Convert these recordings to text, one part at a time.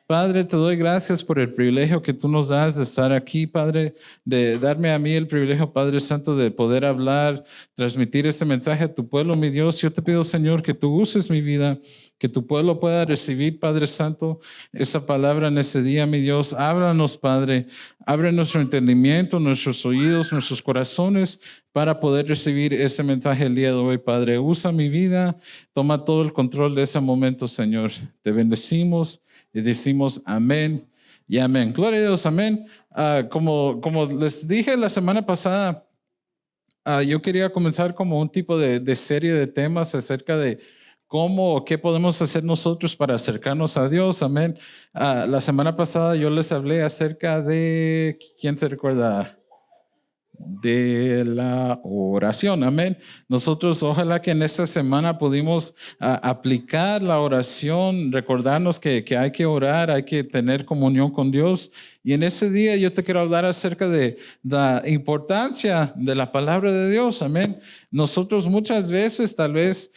Padre, te doy gracias por el privilegio que tú nos das de estar aquí, Padre, de darme a mí el privilegio, Padre Santo, de poder hablar, transmitir este mensaje a tu pueblo, mi Dios. Yo te pido, Señor, que tú uses mi vida, que tu pueblo pueda recibir, Padre Santo, esta palabra en este día, mi Dios. Háblanos, Padre. Abre nuestro entendimiento, nuestros oídos, nuestros corazones para poder recibir este mensaje el día de hoy, Padre. Usa mi vida, toma todo el control de ese momento, Señor. Te bendecimos y decimos amén y amén. Gloria a Dios, amén. Como les dije la semana pasada, yo quería comenzar como un tipo de serie de temas acerca de cómo, qué podemos hacer nosotros para acercarnos a Dios, amén. La semana pasada yo les hablé acerca de, ¿quién se recuerda? De la oración, amén. Nosotros ojalá que en esta semana pudimos aplicar la oración, recordarnos que hay que orar, hay que tener comunión con Dios. Y en ese día yo te quiero hablar acerca de la importancia de la palabra de Dios, amén. Nosotros muchas veces tal vez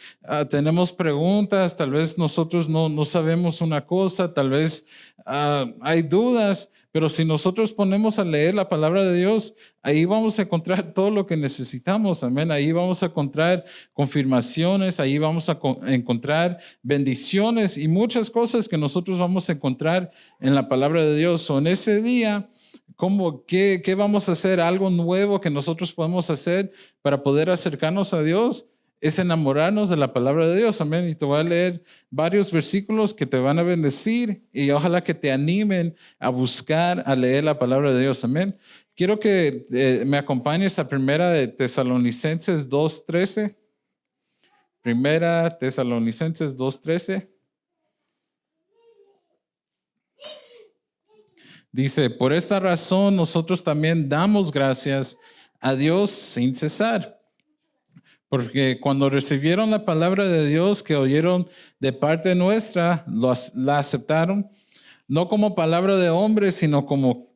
tenemos preguntas, tal vez nosotros no sabemos una cosa, tal vez hay dudas. Pero si nosotros ponemos a leer la palabra de Dios, ahí vamos a encontrar todo lo que necesitamos, amén. Ahí vamos a encontrar confirmaciones, ahí vamos a encontrar bendiciones y muchas cosas que nosotros vamos a encontrar en la palabra de Dios. O en ese día, ¿qué vamos a hacer? Algo nuevo que nosotros podemos hacer para poder acercarnos a Dios. Es enamorarnos de la palabra de Dios, amén. Y te voy a leer varios versículos que te van a bendecir y ojalá que te animen a buscar, a leer la palabra de Dios, amén. Quiero que me acompañes a Primera de Tesalonicenses 2:13. Primera Tesalonicenses 2:13. Dice, por esta razón nosotros también damos gracias a Dios sin cesar. Porque cuando recibieron la palabra de Dios que oyeron de parte nuestra, la aceptaron, no como palabra de hombre, sino como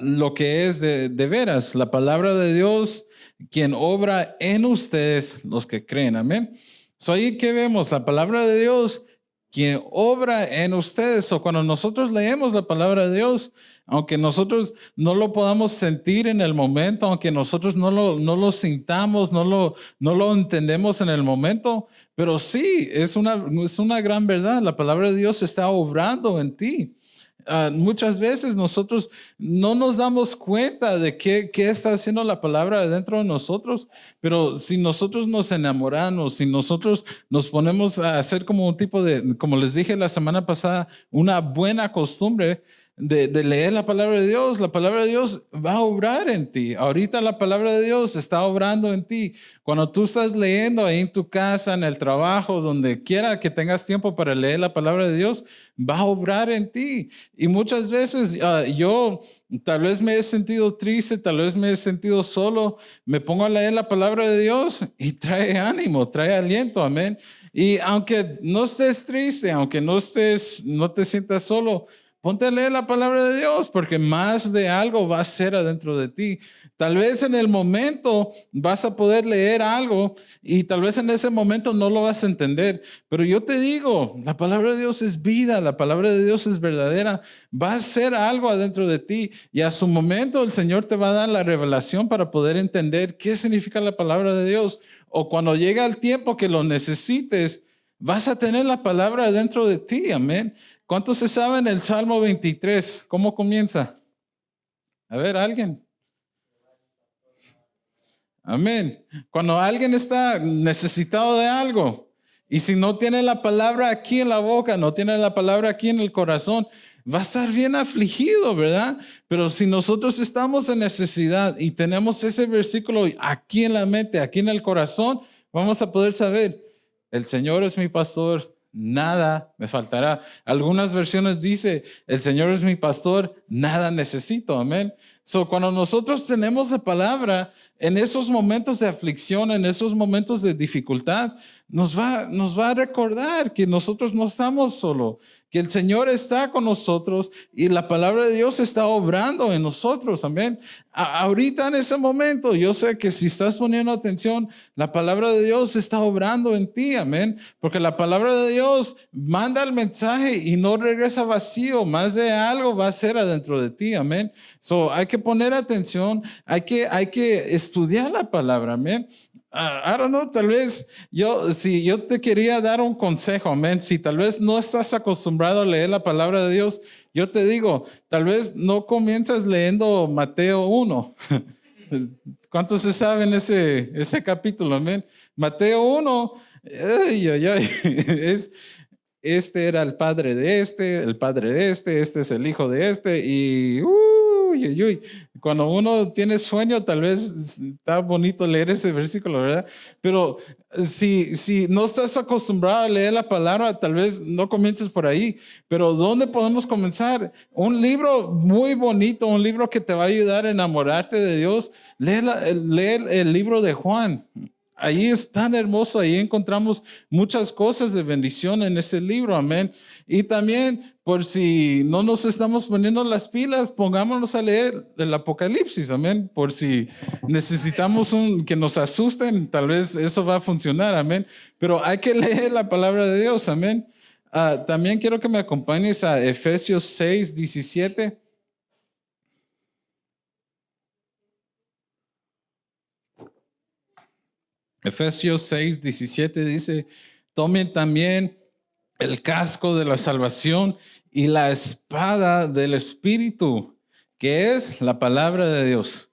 lo que es de veras, la palabra de Dios, quien obra en ustedes los que creen. Amén. So ahí que vemos la palabra de Dios, quien obra en ustedes. O cuando nosotros leemos la palabra de Dios, aunque nosotros no lo podamos sentir en el momento, aunque nosotros no lo sintamos, no lo entendemos en el momento, pero sí, es una gran verdad. La palabra de Dios está obrando en ti. Muchas veces nosotros no nos damos cuenta de qué está haciendo la palabra dentro de nosotros, pero si nosotros nos enamoramos, si nosotros nos ponemos a hacer como un tipo de, como les dije la semana pasada, una buena costumbre de leer la palabra de Dios, la palabra de Dios va a obrar en ti. Ahorita la palabra de Dios está obrando en ti. Cuando tú estás leyendo ahí en tu casa, en el trabajo, donde quiera que tengas tiempo para leer la palabra de Dios, va a obrar en ti. Y muchas veces yo tal vez me he sentido triste, tal vez me he sentido solo, me pongo a leer la palabra de Dios y trae ánimo, trae aliento, amén. Y aunque no estés triste, aunque no te sientas solo, ponte a leer la palabra de Dios porque más de algo va a ser adentro de ti. Tal vez en el momento vas a poder leer algo y tal vez en ese momento no lo vas a entender. Pero yo te digo, la palabra de Dios es vida, la palabra de Dios es verdadera. Va a ser algo adentro de ti y a su momento el Señor te va a dar la revelación para poder entender qué significa la palabra de Dios. O cuando llega el tiempo que lo necesites, vas a tener la palabra dentro de ti, amén. ¿Cuántos se saben el Salmo 23? ¿Cómo comienza? A ver, ¿alguien? Amén. Cuando alguien está necesitado de algo y si no tiene la palabra aquí en la boca, no tiene la palabra aquí en el corazón, va a estar bien afligido, ¿verdad? Pero si nosotros estamos en necesidad y tenemos ese versículo aquí en la mente, aquí en el corazón, vamos a poder saber, el Señor es mi pastor, nada me faltará. Algunas versiones dice, el Señor es mi pastor, nada necesito, amén. So, cuando nosotros tenemos la palabra, en esos momentos de aflicción, en esos momentos de dificultad, nos va a recordar que nosotros no estamos solos, que el Señor está con nosotros y la palabra de Dios está obrando en nosotros. Amén. Ahorita en ese momento, yo sé que si estás poniendo atención, la palabra de Dios está obrando en ti. Amén. Porque la palabra de Dios manda el mensaje y no regresa vacío. Más de algo va a ser adentro de ti. Amén. So, hay que poner atención, hay que estudiar la palabra. Amén. I don't know, tal vez si yo te quería dar un consejo, amén. Si tal vez no estás acostumbrado a leer la palabra de Dios, yo te digo, tal vez no comienzas leyendo Mateo 1. ¿Cuántos se saben ese capítulo, amén? Mateo 1, ay, ay, ay, este era el padre de el padre de este es el hijo de y uy, uy, uy. Cuando uno tiene sueño, tal vez está bonito leer ese versículo, ¿verdad? Pero si no estás acostumbrado a leer la palabra, tal vez no comiences por ahí. Pero ¿dónde podemos comenzar? Un libro muy bonito, un libro que te va a ayudar a enamorarte de Dios. Lee el libro de Juan. Ahí es tan hermoso, ahí encontramos muchas cosas de bendición en ese libro, amén. Y también, por si no nos estamos poniendo las pilas, pongámonos a leer el Apocalipsis, amén. Por si necesitamos que nos asusten, tal vez eso va a funcionar, amén. Pero hay que leer la palabra de Dios, amén. También quiero que me acompañes a Efesios 6, 17. Efesios 6, 17 dice, tomen también el casco de la salvación y la espada del Espíritu, que es la palabra de Dios.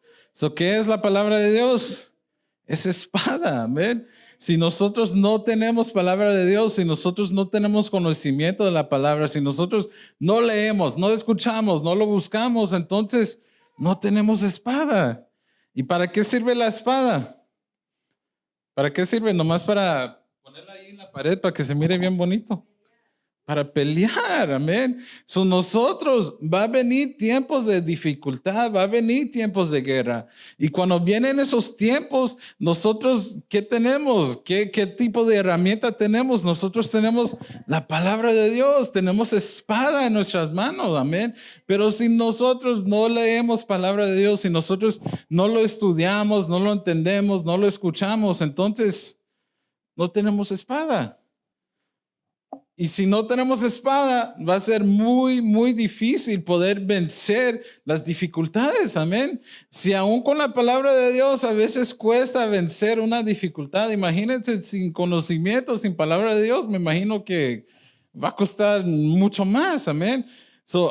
¿Qué es la palabra de Dios? Es espada, amén. Si nosotros no tenemos palabra de Dios, si nosotros no tenemos conocimiento de la palabra, si nosotros no leemos, no escuchamos, no lo buscamos, entonces no tenemos espada. ¿Y para qué sirve la espada? ¿Para qué sirve? Nomás para ponerla ahí en la pared para que se mire bien bonito. Para pelear, amén. Nosotros va a venir tiempos de dificultad, va a venir tiempos de guerra. Y cuando vienen esos tiempos, nosotros, ¿qué tenemos? ¿Qué tipo de herramienta tenemos? Nosotros tenemos la palabra de Dios, tenemos espada en nuestras manos, amén. Pero si nosotros no leemos palabra de Dios, si nosotros no lo estudiamos, no lo entendemos, no lo escuchamos, entonces no tenemos espada. Y si no tenemos espada, va a ser muy, muy difícil poder vencer las dificultades, amén. Si aún con la palabra de Dios a veces cuesta vencer una dificultad, imagínense sin conocimiento, sin palabra de Dios, me imagino que va a costar mucho más, amén.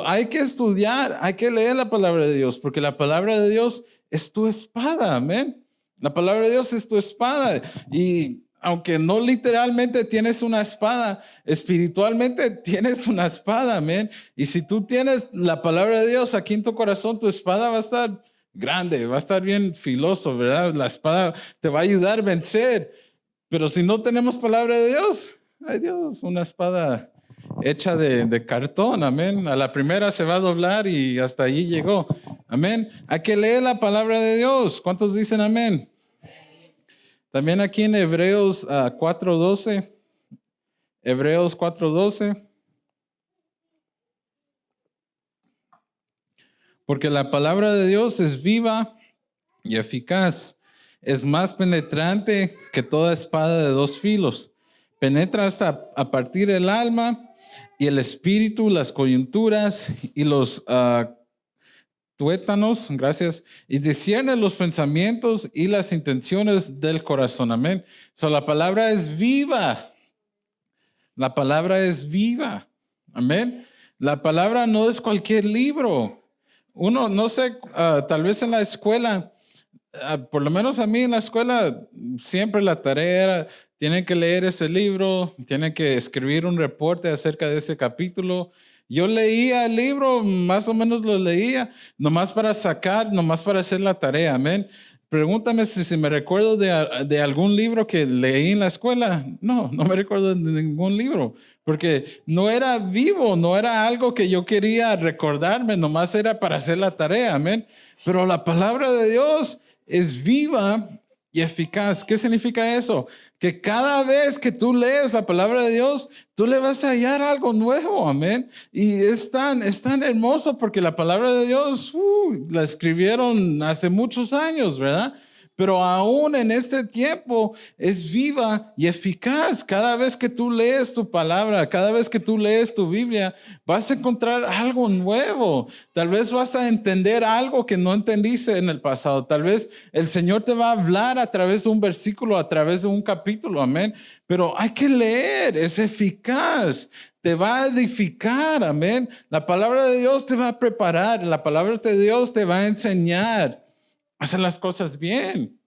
Hay que estudiar, hay que leer la palabra de Dios, porque la palabra de Dios es tu espada, amén. La palabra de Dios es tu espada y aunque no literalmente tienes una espada, espiritualmente tienes una espada, amén. Y si tú tienes la palabra de Dios aquí en tu corazón, tu espada va a estar grande, va a estar bien filoso, ¿verdad? La espada te va a ayudar a vencer. Pero si no tenemos palabra de Dios, ay Dios, una espada hecha de cartón, amén. A la primera se va a doblar y hasta allí llegó, amén. Hay que leer la palabra de Dios. ¿Cuántos dicen amén? También aquí en Hebreos 4:12, Hebreos 4:12, porque la palabra de Dios es viva y eficaz, es más penetrante que toda espada de dos filos, penetra hasta a partir el alma y el espíritu, las coyunturas y los tuétanos, gracias, y discierne los pensamientos y las intenciones del corazón, amén. La palabra es viva, la palabra es viva, amén. La palabra no es cualquier libro. Uno, no sé, tal vez en la escuela, por lo menos a mí en la escuela, siempre la tarea era, tienen que leer ese libro, tienen que escribir un reporte acerca de ese capítulo. Yo leía el libro, más o menos lo leía, nomás para sacar, nomás para hacer la tarea, amén. Pregúntame si me recuerdo de algún libro que leí en la escuela. No me recuerdo de ningún libro, porque no era vivo, no era algo que yo quería recordarme, nomás era para hacer la tarea, amén. Pero la palabra de Dios es viva y eficaz. ¿Qué significa eso? Que cada vez que tú lees la palabra de Dios, tú le vas a hallar algo nuevo, amén. Y es tan hermoso porque la palabra de Dios la escribieron hace muchos años, ¿verdad? Pero aún en este tiempo es viva y eficaz. Cada vez que tú lees tu palabra, cada vez que tú lees tu Biblia, vas a encontrar algo nuevo. Tal vez vas a entender algo que no entendiste en el pasado. Tal vez el Señor te va a hablar a través de un versículo, a través de un capítulo, amén. Pero hay que leer, es eficaz. Te va a edificar, amén. La palabra de Dios te va a preparar, la palabra de Dios te va a enseñar a hacer las cosas bien.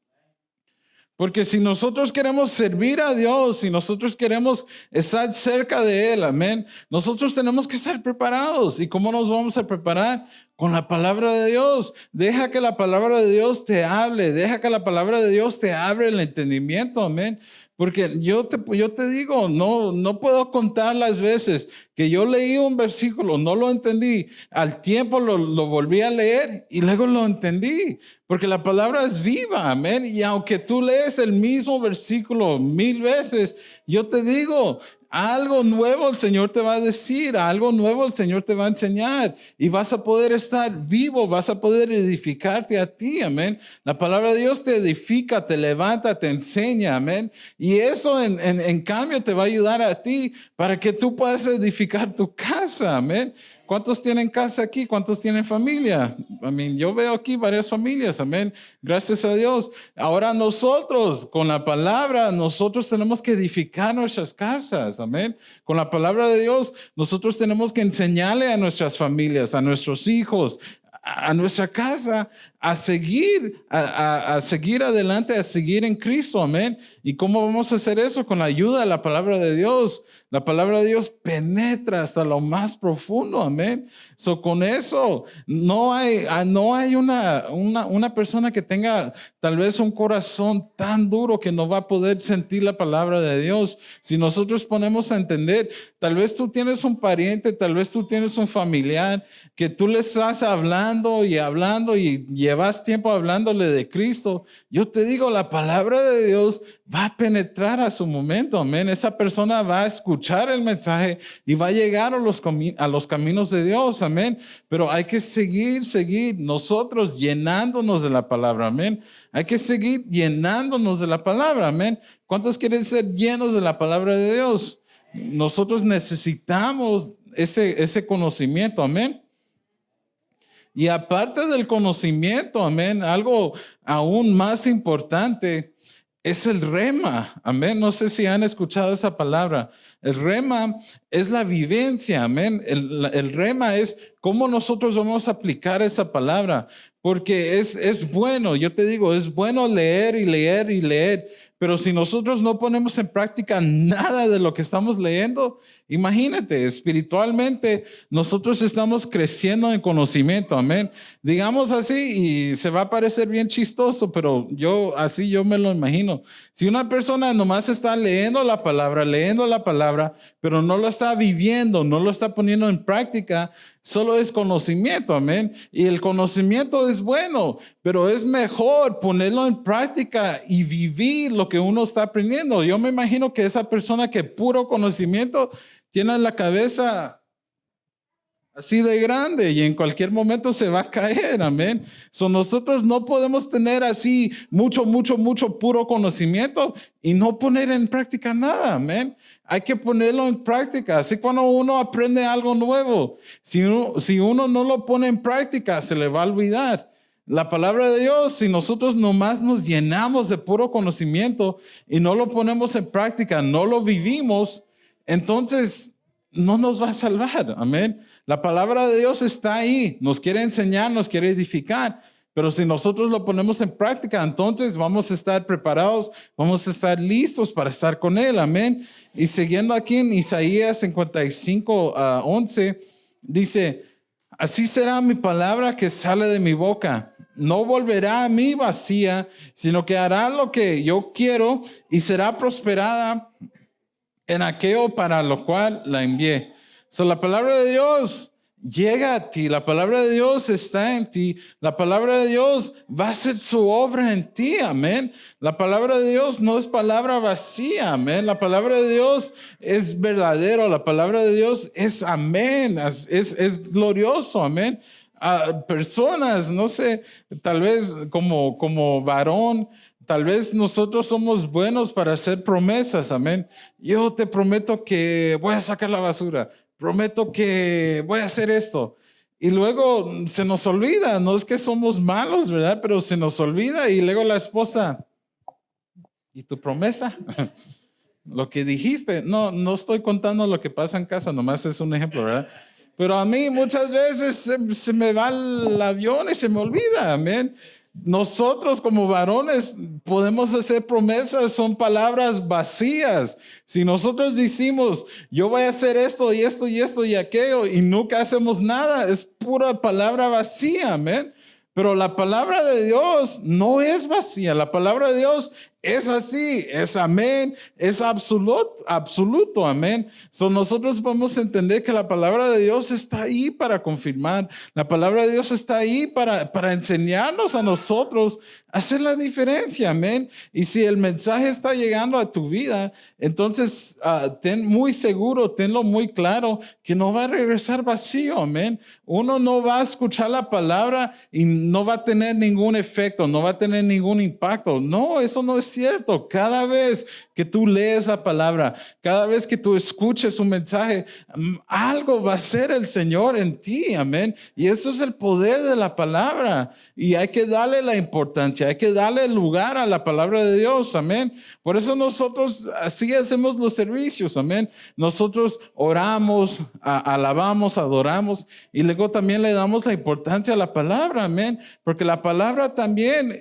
Porque si nosotros queremos servir a Dios, si nosotros queremos estar cerca de Él, amén, nosotros tenemos que estar preparados. ¿Y cómo nos vamos a preparar? Con la palabra de Dios. Deja que la palabra de Dios te hable, deja que la palabra de Dios te abra el entendimiento, amén. Porque yo te digo, no puedo contar las veces que yo leí un versículo, no lo entendí, al tiempo lo volví a leer y luego lo entendí, porque la palabra es viva, amén. Y aunque tú lees el mismo versículo 1000 veces, yo te digo, algo nuevo el Señor te va a decir, algo nuevo el Señor te va a enseñar y vas a poder estar vivo, vas a poder edificarte a ti, amén. La palabra de Dios te edifica, te levanta, te enseña, amén. Y eso en cambio te va a ayudar a ti para que tú puedas edificar tu casa, amén. ¿Cuántos tienen casa aquí? ¿Cuántos tienen familia? Amén. Yo veo aquí varias familias, amén. Gracias a Dios. Ahora nosotros, con la palabra, nosotros tenemos que edificar nuestras casas, amén. Con la palabra de Dios, nosotros tenemos que enseñarle a nuestras familias, a nuestros hijos, a nuestra casa, a seguir adelante, a seguir en Cristo, amén. ¿Y cómo vamos a hacer eso? Con la ayuda de la palabra de Dios. La palabra de Dios penetra hasta lo más profundo, amén. Con eso, no hay una persona que tenga tal vez un corazón tan duro que no va a poder sentir la palabra de Dios. Si nosotros ponemos a entender, tal vez tú tienes un pariente, tal vez tú tienes un familiar que tú le estás hablando y llevas tiempo hablándole de Cristo. Yo te digo, la palabra de Dios va a penetrar a su momento, amén. Esa persona va a escuchar el mensaje y va a llegar a los caminos de Dios, amén. Pero hay que seguir nosotros llenándonos de la palabra, amén. Hay que seguir llenándonos de la palabra, amén. ¿Cuántos quieren ser llenos de la palabra de Dios? Nosotros necesitamos ese conocimiento, amén. Y aparte del conocimiento, amén, algo aún más importante es el rema, amén. No sé si han escuchado esa palabra. El rema es la vivencia, amén. El rema es cómo nosotros vamos a aplicar esa palabra, porque es bueno, yo te digo, es bueno leer y leer y leer, pero si nosotros no ponemos en práctica nada de lo que estamos leyendo, imagínate, espiritualmente nosotros estamos creciendo en conocimiento, amén. Digamos así, y se va a parecer bien chistoso, pero yo me lo imagino. Si una persona nomás está leyendo la palabra, pero no lo está viviendo, no lo está poniendo en práctica, solo es conocimiento, amén. Y el conocimiento es bueno, pero es mejor ponerlo en práctica y vivir lo que uno está aprendiendo. Yo me imagino que esa persona que puro conocimiento tiene en la cabeza así de grande y en cualquier momento se va a caer, amén. Nosotros no podemos tener así mucho puro conocimiento y no poner en práctica nada, amén. Hay que ponerlo en práctica. Así cuando uno aprende algo nuevo, si uno no lo pone en práctica, se le va a olvidar. La palabra de Dios, si nosotros nomás nos llenamos de puro conocimiento y no lo ponemos en práctica, no lo vivimos, entonces no nos va a salvar, amén. La palabra de Dios está ahí, nos quiere enseñar, nos quiere edificar, pero si nosotros lo ponemos en práctica, entonces vamos a estar preparados, vamos a estar listos para estar con Él, amén. Y siguiendo aquí en Isaías 55:11, dice, así será mi palabra que sale de mi boca. No volverá a mí vacía, sino que hará lo que yo quiero y será prosperada en aquello para lo cual la envié. La palabra de Dios llega a ti, la palabra de Dios está en ti, la palabra de Dios va a hacer su obra en ti, amén. La palabra de Dios no es palabra vacía, amén. La palabra de Dios es verdadero, la palabra de Dios es amén, es glorioso, amén. A personas, no sé, tal vez como varón, tal vez nosotros somos buenos para hacer promesas, amén. Yo te prometo que voy a sacar la basura, prometo que voy a hacer esto. Y luego se nos olvida, no es que somos malos, ¿verdad? Pero se nos olvida y luego la esposa, ¿y tu promesa? Lo que dijiste, no estoy contando lo que pasa en casa, nomás es un ejemplo, ¿verdad? Pero a mí muchas veces se me va el avión y se me olvida, amén. Nosotros como varones podemos hacer promesas, son palabras vacías. Si nosotros decimos, yo voy a hacer esto y esto y esto y aquello y nunca hacemos nada, es pura palabra vacía, amén. Pero la palabra de Dios no es vacía, la palabra de Dios es así, es amén, es absoluto, amén. So, nosotros podemos entender que la palabra de Dios está ahí para confirmar, la palabra de Dios está ahí para enseñarnos a nosotros a hacer la diferencia, amén. Y si el mensaje está llegando a tu vida, entonces ten muy seguro, tenlo muy claro, que no va a regresar vacío, amén. Uno no va a escuchar la palabra y no va a tener ningún efecto, no va a tener ningún impacto. No, eso no es cierto. Cada vez que tú lees la palabra, cada vez que tú escuches un mensaje, algo va a hacer el Señor en ti, amén. Y eso es el poder de la palabra. Y hay que darle la importancia, hay que darle lugar a la palabra de Dios, amén. Por eso nosotros así hacemos los servicios, amén. Nosotros oramos, alabamos, adoramos y luego también le damos la importancia a la palabra, amén. Porque la palabra también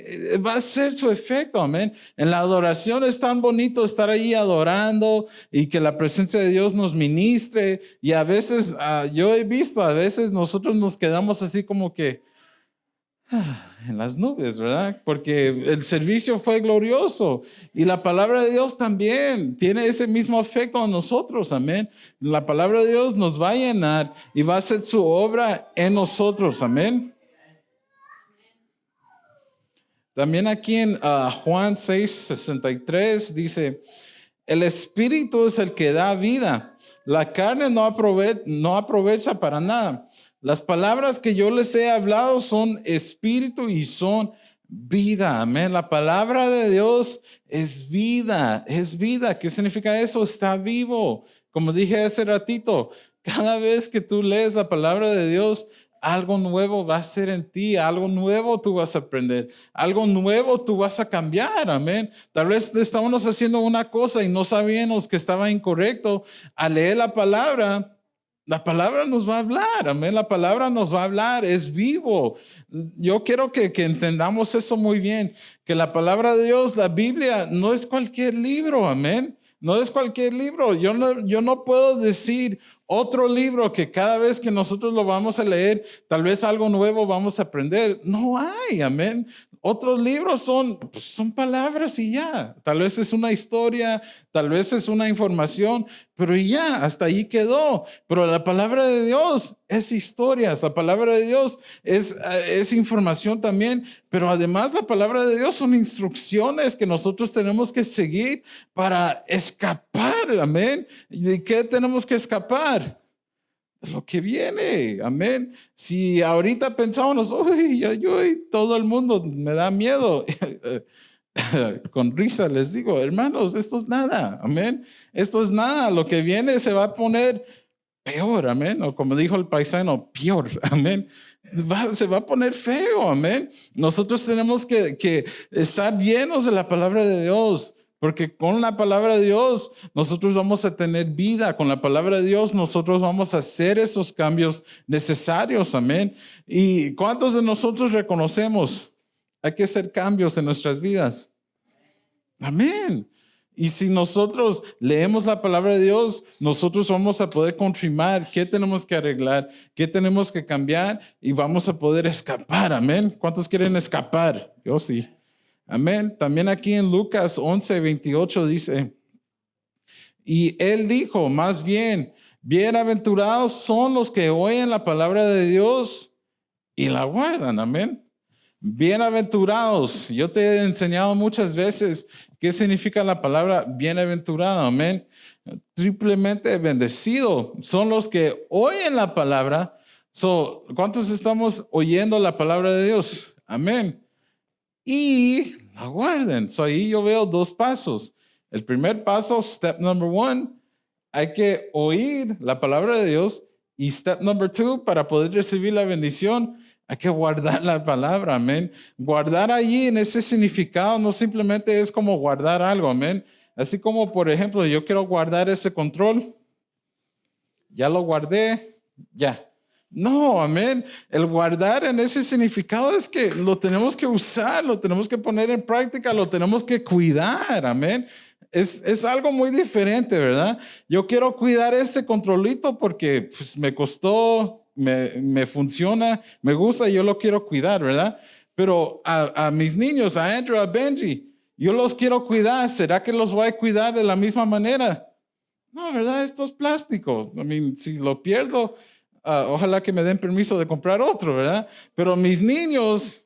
va a hacer su efecto, amén. En la adoración es tan bonito estar ahí adorando y que la presencia de Dios nos ministre. Y a veces, yo he visto, a veces nosotros nos quedamos así como que en las nubes, ¿verdad? Porque el servicio fue glorioso y la palabra de Dios también tiene ese mismo efecto en nosotros, amén. La palabra de Dios nos va a llenar y va a hacer su obra en nosotros, amén. También aquí en Juan 6:63 dice, el Espíritu es el que da vida, la carne no aprovecha para nada. Las palabras que yo les he hablado son espíritu y son vida, amén. La palabra de Dios es vida, es vida. ¿Qué significa eso? Está vivo. Como dije hace ratito, cada vez que tú lees la palabra de Dios, algo nuevo va a ser en ti, algo nuevo tú vas a aprender, algo nuevo tú vas a cambiar, amén. Tal vez estábamos haciendo una cosa y no sabíamos que estaba incorrecto. Al leer la palabra nos va a hablar, amén. La palabra nos va a hablar, es vivo. Yo quiero que entendamos eso muy bien, que la palabra de Dios, la Biblia, no es cualquier libro, amén. No es cualquier libro. Yo no puedo decir otro libro que cada vez que nosotros lo vamos a leer, tal vez algo nuevo vamos a aprender. No hay, amén. Otros libros son palabras y ya. Tal vez es una historia, tal vez es una información, pero ya, hasta ahí quedó. Pero la palabra de Dios es historias, la palabra de Dios es información también, pero además la palabra de Dios son instrucciones que nosotros tenemos que seguir para escapar, amén. ¿De qué tenemos que escapar? Lo que viene, amén. Si ahorita pensábamos, uy, todo el mundo me da miedo, con risa les digo, hermanos, esto es nada, amén. Esto es nada, lo que viene se va a poner peor, amén. O como dijo el paisano, peor, amén. Se va a poner feo, amén. Nosotros tenemos que estar llenos de la palabra de Dios. Porque con la palabra de Dios nosotros vamos a tener vida. Con la palabra de Dios nosotros vamos a hacer esos cambios necesarios. Amén. ¿Y cuántos de nosotros reconocemos? Hay que hacer cambios en nuestras vidas. Amén. Y si nosotros leemos la palabra de Dios, nosotros vamos a poder confirmar qué tenemos que arreglar, qué tenemos que cambiar y vamos a poder escapar. Amén. ¿Cuántos quieren escapar? Yo sí. Amén. También aquí en Lucas 11:28 dice, y él dijo, más bien, Bienaventurados son los que oyen la palabra de Dios y la guardan, amén. Bienaventurados. Yo te he enseñado muchas veces qué significa la palabra bienaventurado, amén. Triplemente bendecido son los que oyen la palabra. ¿Cuántos estamos oyendo la palabra de Dios? Amén. Y la guarden. Ahí yo veo dos pasos. El primer paso, step number one, hay que oír la palabra de Dios. Y step number two, para poder recibir la bendición, hay que guardar la palabra, amén. Guardar allí en ese significado no simplemente es como guardar algo, amén. Así como, por ejemplo, yo quiero guardar ese control. Ya lo guardé, ya. No, amén. El guardar en ese significado es que lo tenemos que usar, lo tenemos que poner en práctica, lo tenemos que cuidar, amén. Es algo muy diferente, ¿verdad? Yo quiero cuidar este controlito porque pues, me costó, me funciona, me gusta y yo lo quiero cuidar, ¿verdad? Pero a mis niños, a Andrew, a Benji, yo los quiero cuidar. ¿Será que los voy a cuidar de la misma manera? No, ¿verdad? Esto es plástico. Si lo pierdo, ojalá que me den permiso de comprar otro, ¿verdad? Pero mis niños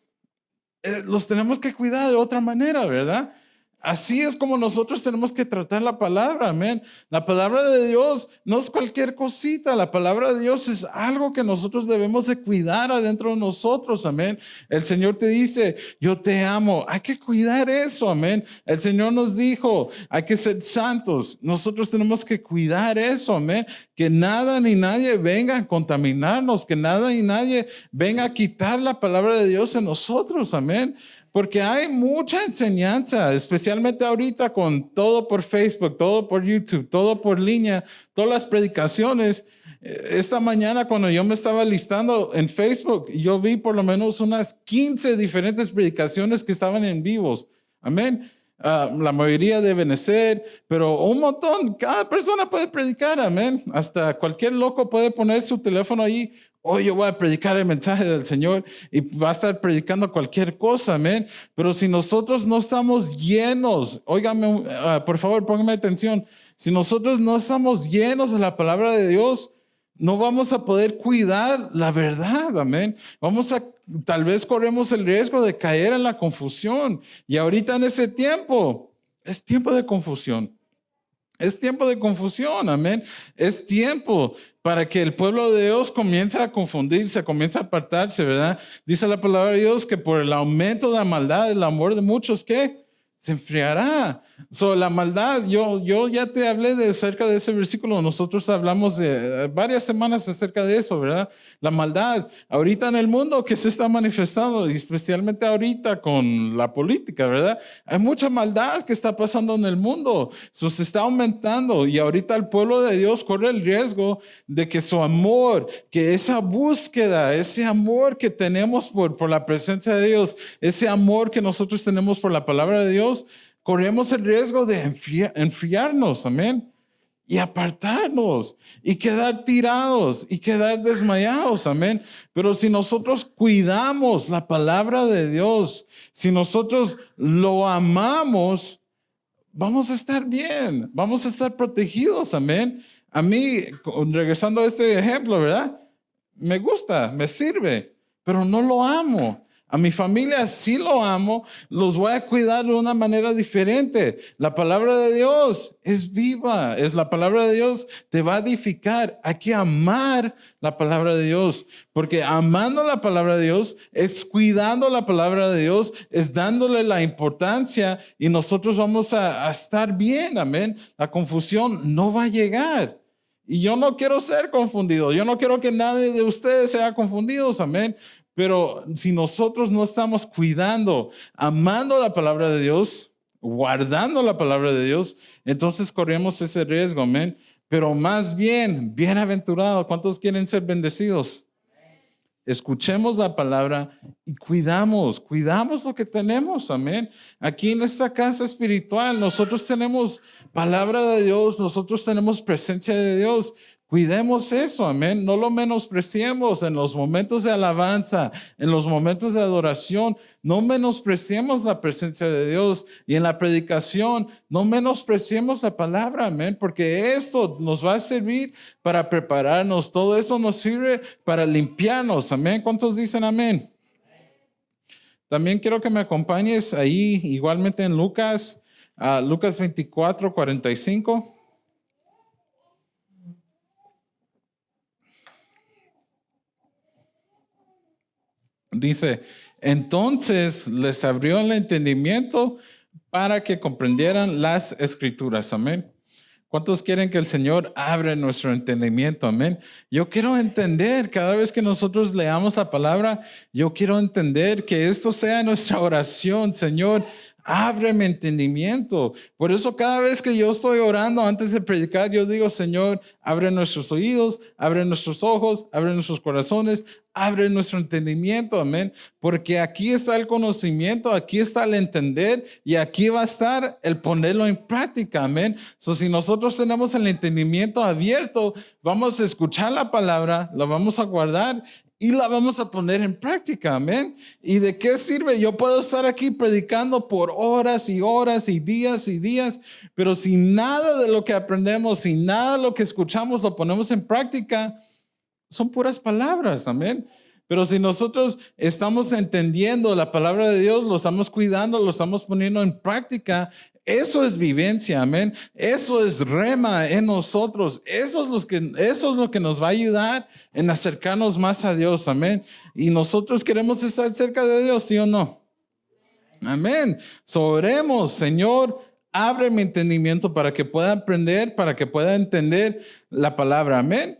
los tenemos que cuidar de otra manera, ¿verdad? Así es como nosotros tenemos que tratar la palabra, amén. La palabra de Dios no es cualquier cosita, la palabra de Dios es algo que nosotros debemos de cuidar adentro de nosotros, amén. El Señor te dice, yo te amo, hay que cuidar eso, amén. El Señor nos dijo, hay que ser santos, nosotros tenemos que cuidar eso, amén. Que nada ni nadie venga a contaminarnos, que nada ni nadie venga a quitar la palabra de Dios en nosotros, amén. Porque hay mucha enseñanza, especialmente ahorita con todo por Facebook, todo por YouTube, todo por línea, todas las predicaciones. Esta mañana cuando yo me estaba listando en Facebook, yo vi por lo menos unas 15 diferentes predicaciones que estaban en vivos. Amén. La mayoría deben ser, pero un montón, cada persona puede predicar, amén. Hasta cualquier loco puede poner su teléfono ahí. Hoy yo voy a predicar el mensaje del Señor y va a estar predicando cualquier cosa, amén. Pero si nosotros no estamos llenos, óigame, por favor, póngame atención. Si nosotros no estamos llenos de la palabra de Dios, no vamos a poder cuidar la verdad, amén. Tal vez corremos el riesgo de caer en la confusión. Y ahorita en ese tiempo, es tiempo de confusión. Es tiempo de confusión, amén. Es tiempo para que el pueblo de Dios comience a confundirse, comience a apartarse, ¿verdad? Dice la palabra de Dios que por el aumento de la maldad, el amor de muchos, ¿qué? Se enfriará. La maldad, yo ya te hablé acerca de ese versículo. Nosotros hablamos de varias semanas acerca de eso, ¿verdad? La maldad, ahorita en el mundo que se está manifestando, y especialmente ahorita con la política, ¿verdad? Hay mucha maldad que está pasando en el mundo. Eso se está aumentando y ahorita el pueblo de Dios corre el riesgo de que su amor, que esa búsqueda, ese amor que tenemos por la presencia de Dios, ese amor que nosotros tenemos por la palabra de Dios, corremos el riesgo de enfriarnos, amén, y apartarnos, y quedar tirados, y quedar desmayados, amén. Pero si nosotros cuidamos la palabra de Dios, si nosotros lo amamos, vamos a estar bien, vamos a estar protegidos, amén. A mí, regresando a este ejemplo, ¿verdad? Me gusta, me sirve, pero no lo amo. A mi familia sí lo amo, los voy a cuidar de una manera diferente. La palabra de Dios es viva, la palabra de Dios te va a edificar. Hay que amar la palabra de Dios, porque amando la palabra de Dios es cuidando la palabra de Dios, es dándole la importancia y nosotros vamos a estar bien, amén. La confusión no va a llegar. Y yo no quiero ser confundido, yo no quiero que nadie de ustedes sea confundido, amén. Pero si nosotros no estamos cuidando, amando la palabra de Dios, guardando la palabra de Dios, entonces corremos ese riesgo, amén. Pero más bien, bienaventurado, ¿cuántos quieren ser bendecidos? Escuchemos la palabra y cuidamos lo que tenemos, amén. Aquí en esta casa espiritual, nosotros tenemos palabra de Dios, nosotros tenemos presencia de Dios. Cuidemos eso, amén. No lo menospreciemos en los momentos de alabanza, en los momentos de adoración. No menospreciemos la presencia de Dios, y en la predicación no menospreciemos la palabra, amén, porque esto nos va a servir para prepararnos. Todo eso nos sirve para limpiarnos, amén. ¿Cuántos dicen amén? También quiero que me acompañes ahí igualmente en Lucas, Lucas 24:45. Dice, entonces les abrió el entendimiento para que comprendieran las escrituras. Amén. ¿Cuántos quieren que el Señor abra nuestro entendimiento? Amén. Yo quiero entender, cada vez que nosotros leamos la palabra, yo quiero entender que esto sea nuestra oración. Señor, abre mi entendimiento. Por eso cada vez que yo estoy orando antes de predicar, yo digo, Señor, abre nuestros oídos, abre nuestros ojos, abre nuestros corazones, abre nuestro entendimiento, amén. Porque aquí está el conocimiento, aquí está el entender, y aquí va a estar el ponerlo en práctica, amén. Si nosotros tenemos el entendimiento abierto, vamos a escuchar la palabra, la vamos a guardar y la vamos a poner en práctica, amén. ¿Y de qué sirve? Yo puedo estar aquí predicando por horas y horas y días, pero si nada de lo que aprendemos, si nada de lo que escuchamos lo ponemos en práctica, son puras palabras, amén. Pero si nosotros estamos entendiendo la palabra de Dios, lo estamos cuidando, lo estamos poniendo en práctica, eso es vivencia, amén. Eso es rema en nosotros. Eso es lo que nos va a ayudar en acercarnos más a Dios, amén. Y nosotros queremos estar cerca de Dios, ¿sí o no? Amén. Oremos, Señor, abre mi entendimiento para que pueda aprender, para que pueda entender la palabra, amén.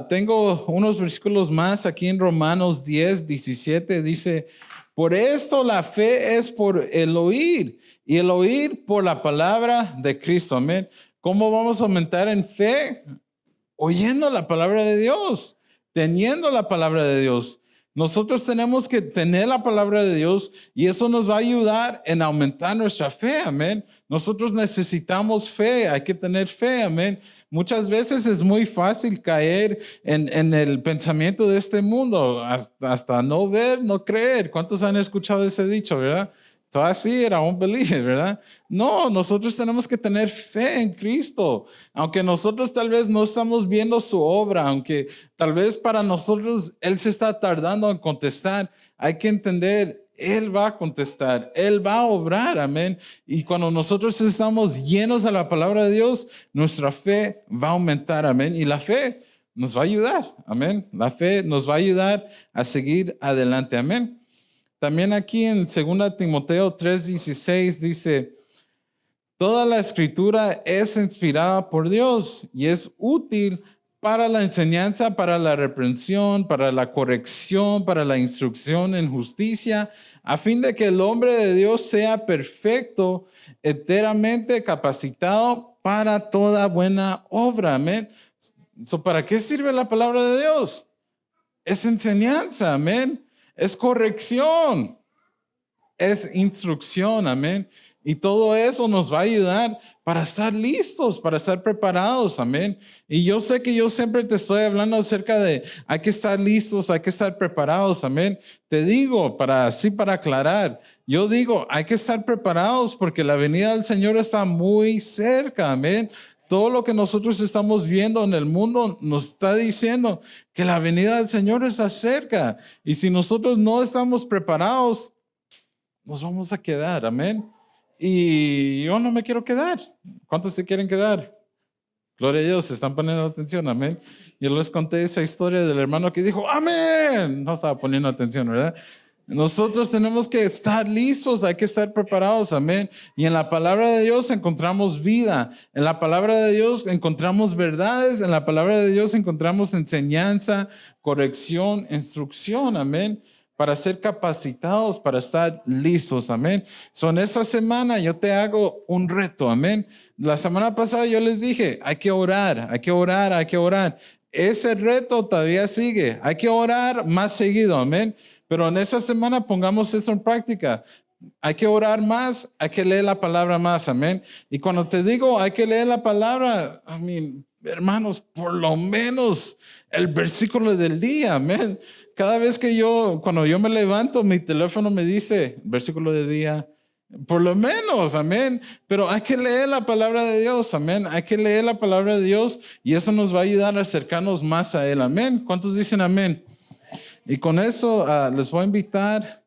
Tengo unos versículos más aquí en Romanos 10:17. Dice, por esto la fe es por el oír, y el oír por la palabra de Cristo. Amén. ¿Cómo vamos a aumentar en fe? Oyendo la palabra de Dios, teniendo la palabra de Dios. Nosotros tenemos que tener la palabra de Dios, y eso nos va a ayudar en aumentar nuestra fe. Amén. Nosotros necesitamos fe, hay que tener fe. Amén. Muchas veces es muy fácil caer en el pensamiento de este mundo, hasta no ver, no creer. ¿Cuántos han escuchado ese dicho, verdad? Todo así era un believe, ¿verdad? No, nosotros tenemos que tener fe en Cristo. Aunque nosotros tal vez no estamos viendo su obra, aunque tal vez para nosotros Él se está tardando en contestar, hay que entender, Él va a contestar, Él va a obrar, amén. Y cuando nosotros estamos llenos de la palabra de Dios, nuestra fe va a aumentar, amén. Y la fe nos va a ayudar, amén. La fe nos va a ayudar a seguir adelante, amén. También aquí en 2 Timoteo 3:16 dice, toda la escritura es inspirada por Dios y es útil para la enseñanza, para la reprensión, para la corrección, para la instrucción en justicia, a fin de que el hombre de Dios sea perfecto, enteramente capacitado para toda buena obra. Amén. ¿Para qué sirve la palabra de Dios? Es enseñanza, amén. Es corrección, es instrucción, amén. Y todo eso nos va a ayudar para estar listos, para estar preparados, amén. Y yo sé que yo siempre te estoy hablando acerca de hay que estar listos, hay que estar preparados, amén. Te digo, para aclarar, yo digo, hay que estar preparados porque la venida del Señor está muy cerca, amén. Todo lo que nosotros estamos viendo en el mundo nos está diciendo que la venida del Señor está cerca. Y si nosotros no estamos preparados, nos vamos a quedar, amén. Y yo no me quiero quedar. ¿Cuántos se quieren quedar? Gloria a Dios, se están poniendo atención, amén. Yo les conté esa historia del hermano que dijo, amén. No estaba poniendo atención, ¿verdad? Nosotros tenemos que estar listos, hay que estar preparados, amén. Y en la palabra de Dios encontramos vida, en la palabra de Dios encontramos verdades, en la palabra de Dios encontramos enseñanza, corrección, instrucción, amén, para ser capacitados, para estar listos, amén. En esta semana yo te hago un reto, amén. La semana pasada yo les dije, hay que orar, hay que orar, hay que orar. Ese reto todavía sigue, hay que orar más seguido, amén. Pero en esta semana pongamos eso en práctica. Hay que orar más, hay que leer la palabra más, amén. Y cuando te digo hay que leer la palabra, hermanos, por lo menos el versículo del día, amén. Cada vez que cuando yo me levanto, mi teléfono me dice, versículo del día, por lo menos, amén. Pero hay que leer la palabra de Dios, amén. Hay que leer la palabra de Dios y eso nos va a ayudar a acercarnos más a Él, amén. ¿Cuántos dicen amén? Y con eso les voy a invitar